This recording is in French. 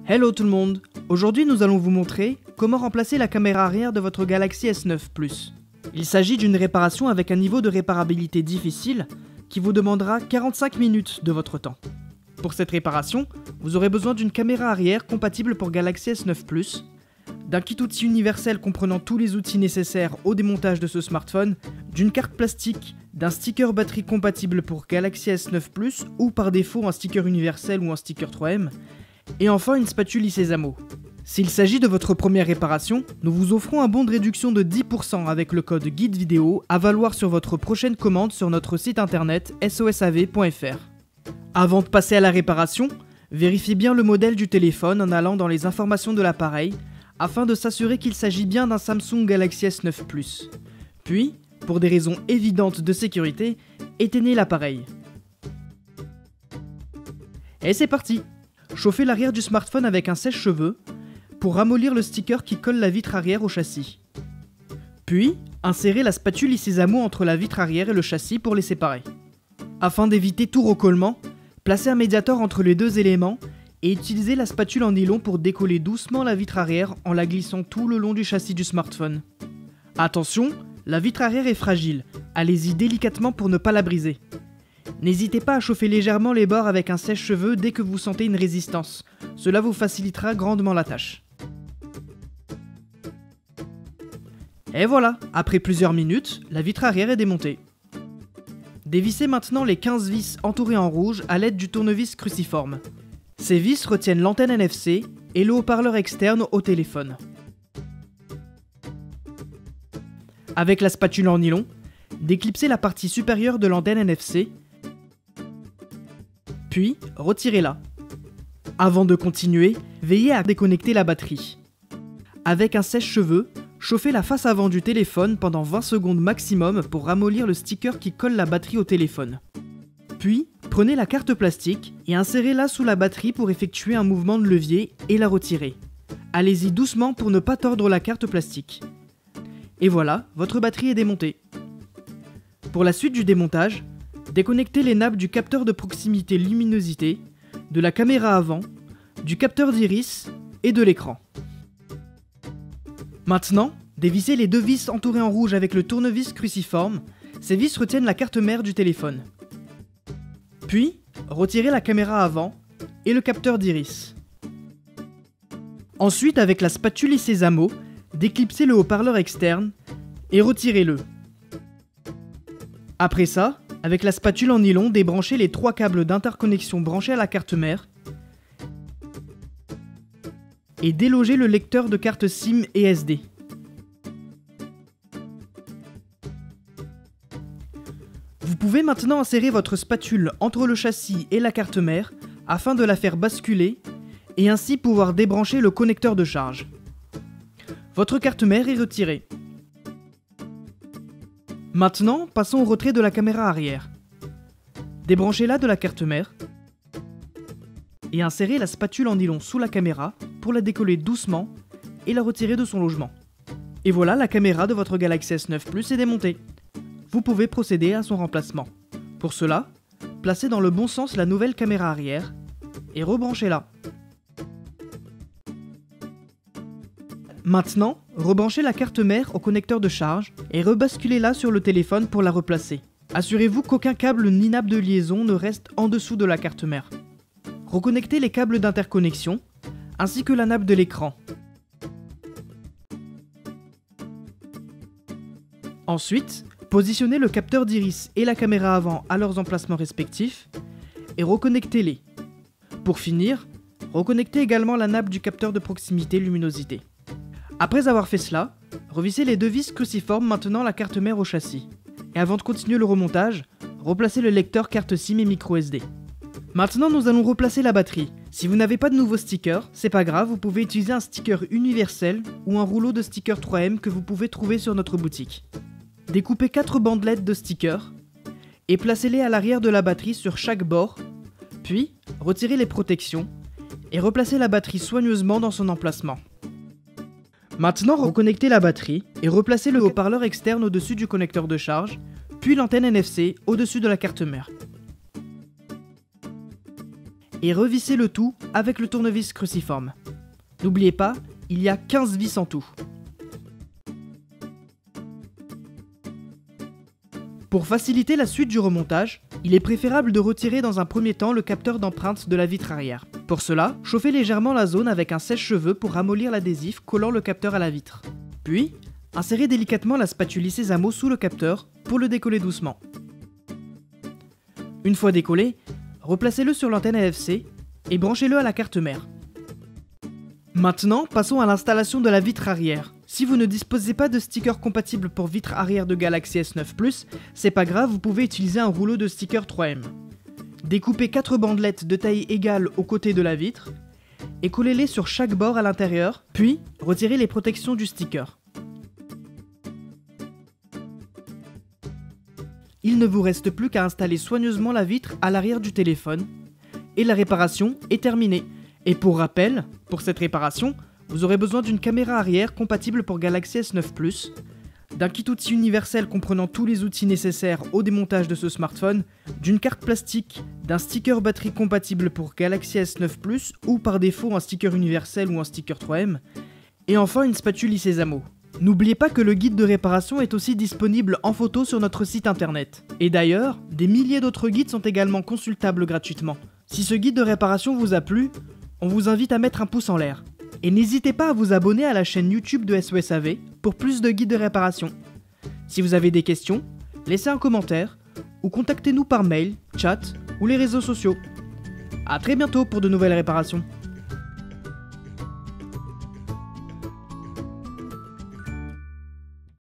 Hello tout le monde. Aujourd'hui nous allons vous montrer comment remplacer la caméra arrière de votre Galaxy S9 Plus. Il s'agit d'une réparation avec un niveau de réparabilité difficile qui vous demandera 45 minutes de votre temps. Pour cette réparation, vous aurez besoin d'une caméra arrière compatible pour Galaxy S9 Plus, d'un kit outil universel comprenant tous les outils nécessaires au démontage de ce smartphone, d'une carte plastique, d'un sticker batterie compatible pour Galaxy S9 Plus ou par défaut un sticker universel ou un sticker 3M, et enfin une spatule Sésamo. S'il s'agit de votre première réparation, nous vous offrons un bon de réduction de 10% avec le code guide vidéo à valoir sur votre prochaine commande sur notre site internet sosav.fr. Avant de passer à la réparation, vérifiez bien le modèle du téléphone en allant dans les informations de l'appareil afin de s'assurer qu'il s'agit bien d'un Samsung Galaxy S9 Plus. Puis, pour des raisons évidentes de sécurité, éteignez l'appareil. Et c'est parti! Chauffez l'arrière du smartphone avec un sèche-cheveux pour ramollir le sticker qui colle la vitre arrière au châssis. Puis, insérez la spatule Sésamo entre la vitre arrière et le châssis pour les séparer. Afin d'éviter tout recollement, placez un médiator entre les deux éléments et utilisez la spatule en nylon pour décoller doucement la vitre arrière en la glissant tout le long du châssis du smartphone. Attention, la vitre arrière est fragile, allez-y délicatement pour ne pas la briser. N'hésitez pas à chauffer légèrement les bords avec un sèche-cheveux dès que vous sentez une résistance, cela vous facilitera grandement la tâche. Et voilà, après plusieurs minutes, la vitre arrière est démontée. Dévissez maintenant les 15 vis entourées en rouge à l'aide du tournevis cruciforme. Ces vis retiennent l'antenne NFC et le haut-parleur externe au téléphone. Avec la spatule en nylon, déclipsez la partie supérieure de l'antenne NFC, puis retirez-la. Avant de continuer, veillez à déconnecter la batterie. Avec un sèche-cheveux, chauffez la face avant du téléphone pendant 20 secondes maximum pour ramollir le sticker qui colle la batterie au téléphone. Puis, prenez la carte plastique et insérez-la sous la batterie pour effectuer un mouvement de levier et la retirer. Allez-y doucement pour ne pas tordre la carte plastique. Et voilà, votre batterie est démontée. Pour la suite du démontage, déconnectez les nappes du capteur de proximité luminosité, de la caméra avant, du capteur d'iris et de l'écran. Maintenant, dévissez les deux vis entourées en rouge avec le tournevis cruciforme. Ces vis retiennent la carte mère du téléphone. Puis, retirez la caméra avant et le capteur d'iris. Ensuite, avec la spatule Sésamo, déclipsez le haut-parleur externe et retirez-le. Après ça, avec la spatule en nylon, débranchez les 3 câbles d'interconnexion branchés à la carte mère et délogez le lecteur de carte SIM et SD. Vous pouvez maintenant insérer votre spatule entre le châssis et la carte mère afin de la faire basculer et ainsi pouvoir débrancher le connecteur de charge. Votre carte mère est retirée. Maintenant, passons au retrait de la caméra arrière. Débranchez-la de la carte mère et insérez la spatule en nylon sous la caméra pour la décoller doucement et la retirer de son logement. Et voilà, la caméra de votre Galaxy S9 Plus est démontée. Vous pouvez procéder à son remplacement. Pour cela, placez dans le bon sens la nouvelle caméra arrière et rebranchez-la. Maintenant, rebranchez la carte mère au connecteur de charge et rebasculez-la sur le téléphone pour la replacer. Assurez-vous qu'aucun câble ni nappe de liaison ne reste en dessous de la carte mère. Reconnectez les câbles d'interconnexion ainsi que la nappe de l'écran. Ensuite, positionnez le capteur d'iris et la caméra avant à leurs emplacements respectifs et reconnectez-les. Pour finir, reconnectez également la nappe du capteur de proximité luminosité. Après avoir fait cela, revissez les deux vis cruciformes maintenant la carte mère au châssis. Et avant de continuer le remontage, replacez le lecteur carte SIM et micro SD. Maintenant nous allons replacer la batterie. Si vous n'avez pas de nouveau sticker, c'est pas grave, vous pouvez utiliser un sticker universel ou un rouleau de sticker 3M que vous pouvez trouver sur notre boutique. Découpez 4 bandelettes de stickers et placez-les à l'arrière de la batterie sur chaque bord, puis retirez les protections et replacez la batterie soigneusement dans son emplacement. Maintenant, reconnectez la batterie et replacez le haut-parleur externe au-dessus du connecteur de charge, puis l'antenne NFC au-dessus de la carte mère. et revissez le tout avec le tournevis cruciforme. N'oubliez pas, il y a 15 vis en tout. Pour faciliter la suite du remontage, il est préférable de retirer dans un premier temps le capteur d'empreinte de la vitre arrière. Pour cela, chauffez légèrement la zone avec un sèche-cheveux pour ramollir l'adhésif collant le capteur à la vitre. Puis, insérez délicatement la spatule Sésamo sous le capteur pour le décoller doucement. Une fois décollé, replacez-le sur l'antenne AFC et branchez-le à la carte mère. Maintenant, passons à l'installation de la vitre arrière. Si vous ne disposez pas de sticker compatible pour vitre arrière de Galaxy S9 Plus, c'est pas grave, vous pouvez utiliser un rouleau de stickers 3M. Découpez 4 bandelettes de taille égale aux côtés de la vitre et collez-les sur chaque bord à l'intérieur, puis retirez les protections du sticker. Il ne vous reste plus qu'à installer soigneusement la vitre à l'arrière du téléphone et la réparation est terminée. Et pour rappel, pour cette réparation, vous aurez besoin d'une caméra arrière compatible pour Galaxy S9 Plus, d'un kit outil universel comprenant tous les outils nécessaires au démontage de ce smartphone, d'une carte plastique, d'un sticker batterie compatible pour Galaxy S9 Plus ou par défaut un sticker universel ou un sticker 3M, et enfin une spatule Sésamo. N'oubliez pas que le guide de réparation est aussi disponible en photo sur notre site internet. Et d'ailleurs, des milliers d'autres guides sont également consultables gratuitement. Si ce guide de réparation vous a plu, on vous invite à mettre un pouce en l'air. Et n'hésitez pas à vous abonner à la chaîne YouTube de SOSAV pour plus de guides de réparation. Si vous avez des questions, laissez un commentaire ou contactez-nous par mail, chat ou les réseaux sociaux. A très bientôt pour de nouvelles réparations.